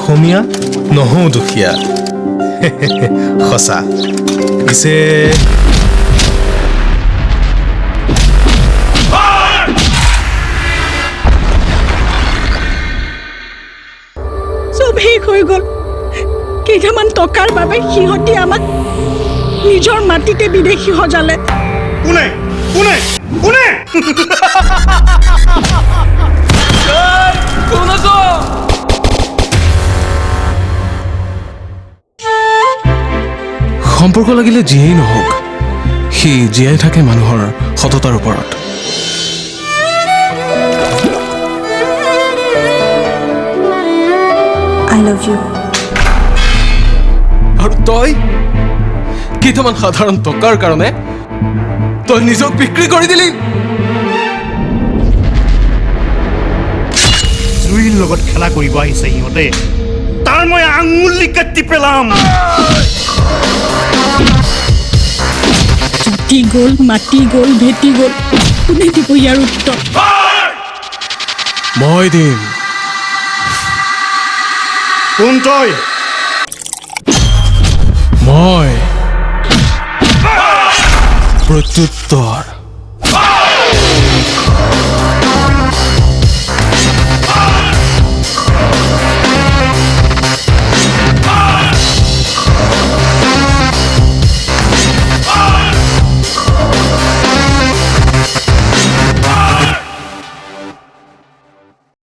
অসমীয়া নহওঁ দুখীয়া সঁচা পিছে চব শেষ হৈ গ'ল কেইটামান টকাৰ বাবে সিহঁতি আমাক নিজৰ মাটিতে বিদেশী সজালে কোনে কোনে কোনে সম্পৰ্ক লাগিলে যিয়েই নহওক সি জীয়াই থাকে মানুহৰ সততাৰ ওপৰত I love you আৰু তই কেইটামান সাধাৰণ টকাৰ কাৰণে তই নিজক বিক্ৰী কৰি দিলি জুইৰ লগত খেলা কৰিব আহিছে সিহঁতে তাৰ মই আঙুলি কাটি পেলাম জাতি গ'ল মাটি গ'ল ভেটি গ'ল কোনে দিব ইয়াৰ উত্তৰ মই দিম কোন তই মই প্ৰত্যুত্তৰ